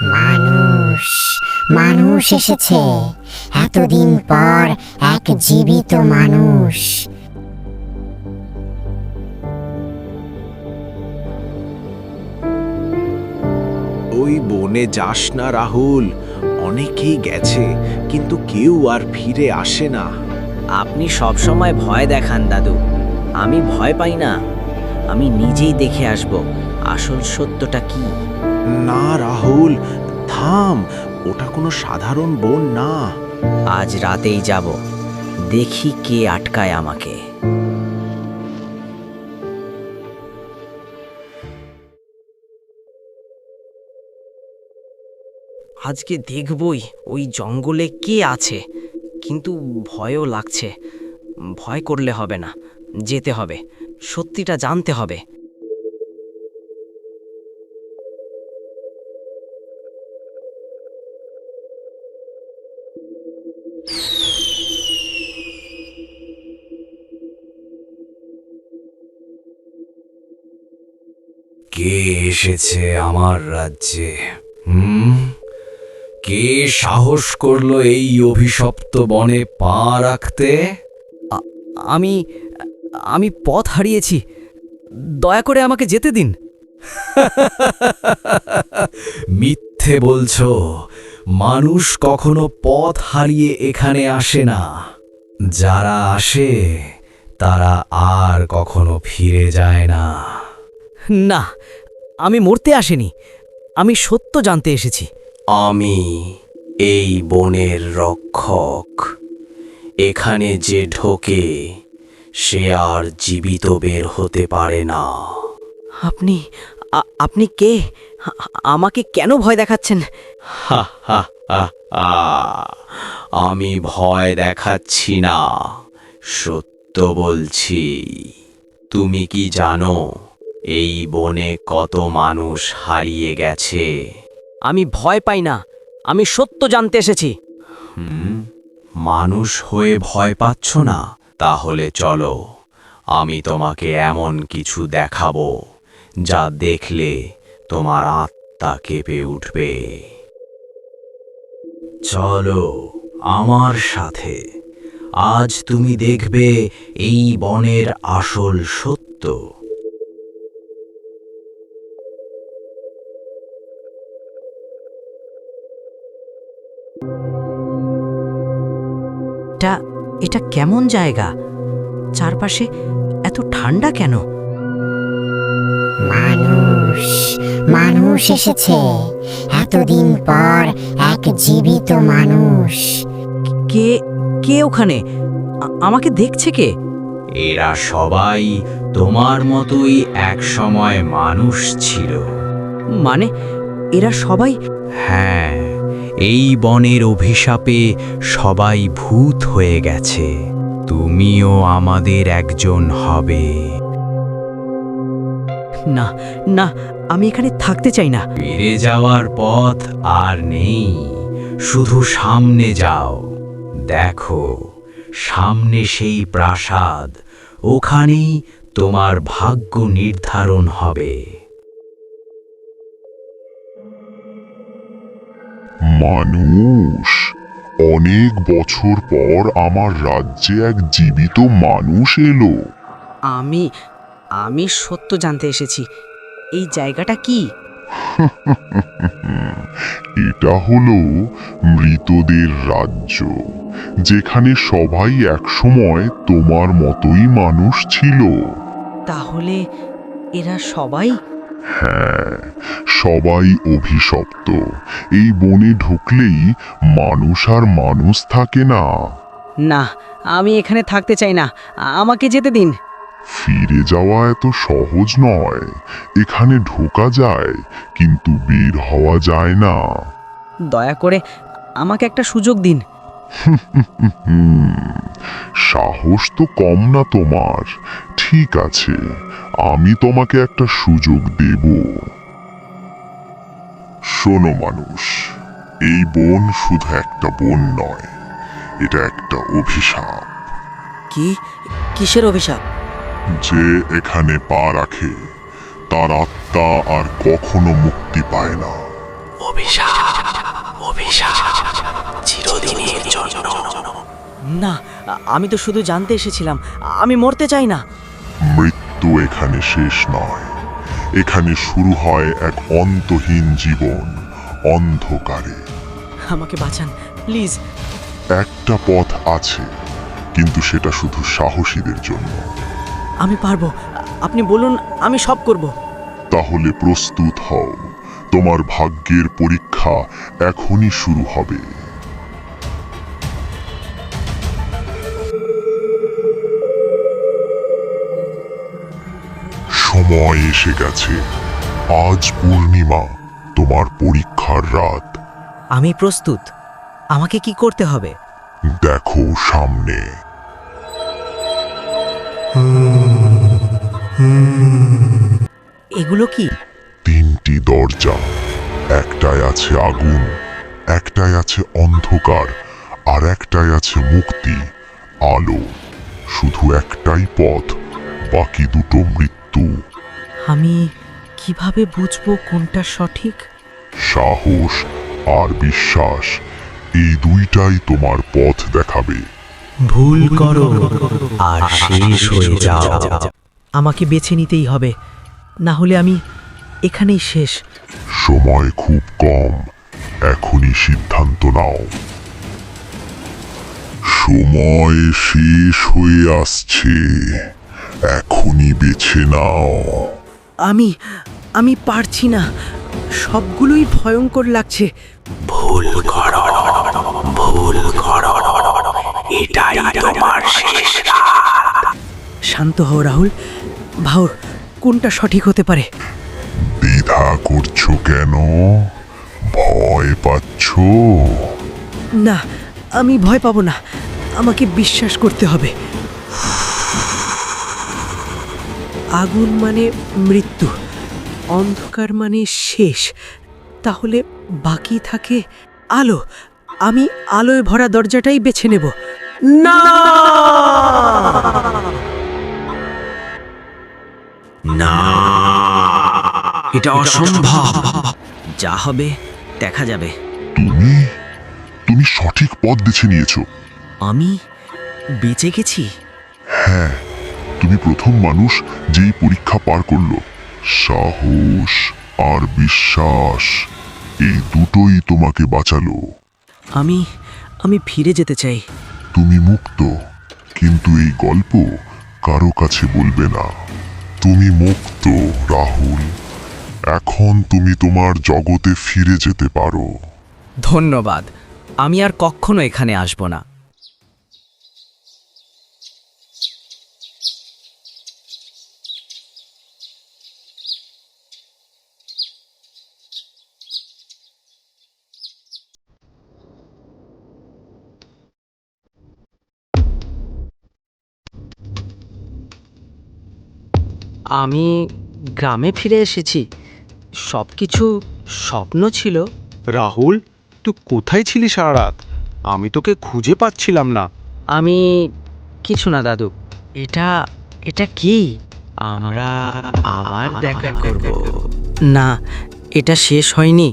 মানুষ মানুষ এসেছে, এতদিন পর এক জীবিত মানুষ। ওই বনে যাস না রাহুল, অনেকেই গেছে কিন্তু কেউ আর ফিরে আসে না। আপনি সব সময় ভয় দেখান দাদু, আমি ভয় পাই না। আমি নিজেই দেখে আসব আসল সত্যটা কি। না রাহুল, থাম, ওটা কোনো সাধারণ বন না। আজ রাতেই যাব, দেখি কে আটকায় আমাকে। আজকে দেখবই ওই জঙ্গলে কে আছে, কিন্তু ভয়ও লাগছে। ভয় করলে হবে না, যেতে হবে, সত্যিটা জানতে হবে। কে এসেছে আমার রাজ্যে? কে সাহস করলো এই অভিশপ্ত বনে পা রাখতে? আমি আমি পথ হারিয়েছি, দয়া করে আমাকে যেতে দিন। মিথ্যে বলছো। মানুষ কখনো পথ হারিয়ে এখানে আসে না। যারা আসে তারা আর কখনো ফিরে যায় না। না, আমি মরতে আসিনি, আমি সত্য জানতে এসেছি। আমি এই বনের রক্ষক। এখানে যে ঢোকে সে আর জীবিত বের হতে পারে না। আপনি আপনি কে? আমাকে কেন ভয় দেখাচ্ছেন? হা হা হা হা। আমি ভয় দেখাচ্ছি না, সত্য বলছি। তুমি কি জানো এই বনে কত মানুষ হারিয়ে গেছে? আমি ভয় পাই না, আমি সত্য জানতে এসেছি। মানুষ হয়ে ভয় পাচ্ছ না? তাহলে চলো, আমি তোমাকে এমন কিছু দেখাবো যা দেখলে তোমার আত্মা কেঁপে উঠবে। চলো আমার সাথে, আজ তুমি দেখবে এই বনের আসল সত্য। এটা কেমন জায়গা? চারপাশে এত ঠান্ডা কেন? মানুষ মানুষ এসেছে, এতদিন পর এক জীবিত মানুষ। কে কে ওখানে? আমাকে দেখছে কে? এরা সবাই তোমার মতোই এক সময় মানুষ ছিল। মানে এরা সবাই? হ্যাঁ, এই বনের অভিশাপে সবাই ভূত হয়ে গেছে। তুমিও আমাদের একজন হবে। না না, আমি এখানে থাকতে চাই না। ফিরে যাওয়ার পথ আর নেই, শুধু সামনে যাও। দেখো, সামনে সেই প্রাসাদ, ওখানেই তোমার ভাগ্য নির্ধারণ হবে। মানুষ, অনেক বছর পর আমার রাজ্যে এক জীবিত মানুষ এলো। আমি আমি সত্য জানতে এসেছি। এই জায়গাটা কি? এটা হলো মৃতদের রাজ্য, যেখানে সবাই একসময় তোমার মতোই মানুষ ছিল। তাহলে এরা সবাই? হ্যাঁ, সবাই অভিশপ্ত। এই বনে ঢুকলেই মানুষ আর মানুষ থাকে না। না, আমি এখানে থাকতে চাই না, আমাকে যেতে দিন। ফিরে যাওয়া এত সহজ নয়। এখানে ঢোকা যায়, কিন্তু বের হওয়া যায় না। দয়া করে আমাকে একটা সুযোগ দিন। সাহস তো কম না তোমার। ঠিক আছে, আমি তোমাকে একটা সুযোগ দেব। শোনো মানুষ, এই বন শুধু একটা বন নয়, এটা একটা অভিশাপ। কি? কিসের অভিশাপ? যে এখানে পা রাখে তার আত্মা আর কখনো মুক্তি পায় না। অভিশাপ চিরদিনের জন্য। না, আমি তো শুধু জানতে এসেছিলাম, আমি মরতে চাই না। মৃত্যু এখানে শেষ নয়, এখানে শুরু হয় এক অন্তহীন জীবন, অন্ধকারে। আমাকে বাঁচান প্লিজ। একটা পথ আছে, কিন্তু সেটা শুধু সাহসীদের জন্য। আমি পারবো, আপনি বলুন, আমি সব করব। তাহলে প্রস্তুত হও, তোমার ভাগ্যের পরীক্ষা এখনই শুরু হবে। সময় এসে গেছে, আজ পূর্ণিমা, তোমার পরীক্ষার রাত। আমি প্রস্তুত, আমাকে কি করতে হবে? দেখো সামনে। এগুলো কি? তিনটি দরজা, একটায় আছে আগুন, একটায় আছে অন্ধকার, আর একটায় আছে মুক্তি, আলো। শুধু একটাই পথ, বাকি দুটো মৃত্যু। আমি কিভাবে বুঝবো কোনটা সঠিক? সাহস আর বিশ্বাস, এই দুইটাই তোমার পথ দেখাবে। ভুল করো আর শেষ হয়ে যাও। আমাকে বেছে নিতেই হবে, না হলে আমি এখানেই শেষ। সময় খুব কম, এখনই সিদ্ধান্ত নাও। সময় শেষ হয়ে আসছে, এখনই বেছে নাও। আমি পারছি না, সবগুলোই ভয়ঙ্কর লাগছে। ভুল করো, ভুল করো, এটাই তোমার শেষ রাত। শান্ত হও রাহুল, ভাও কোনটা সঠিক হতে পারে। দ্বিধা করছো কেন? ভয় পাচ্ছো? না, আমি ভয় পাবো না, আমাকে বিশ্বাস করতে হবে। আগুন মানে মৃত্যু, অন্ধকার মানে শেষ, তাহলে বাকি থাকে আলো। আমি আলোয় ভরা দরজাটাই বেছে নেব। না, না, এটা অসম্ভব। যা হবে দেখা যাবে। তুমি তুমি সঠিক পথ বেছে নিয়েছো। আমি বেঁচে গেছি। হ্যাঁ, তুমি প্রথম মানুষ যেই পরীক্ষা পার করলো। সাহস আর বিশ্বাস, এই দুটোই তোমাকে বাঁচালো। আমি ফিরে যেতে চাই। তুমি মুক্ত, কিন্তু এই গল্প কারো কাছে বলবে না। তুমি মুক্ত রাহুল, এখন তুমি তোমার জগতে ফিরে যেতে পারো। ধন্যবাদ, আমি আর কখনো এখানে আসব না। আমি গ্রামে ফিরে এসেছি, সব কিছু স্বপ্ন ছিল। রাহুল, তুই কোথায় ছিলি সারা রাত? আমি তোকে খুঁজে পাচ্ছিলাম না। আমি কিছু না দাদু। এটা এটা কি? আমরা আবার দেখা করব। না, এটা শেষ হয়নি।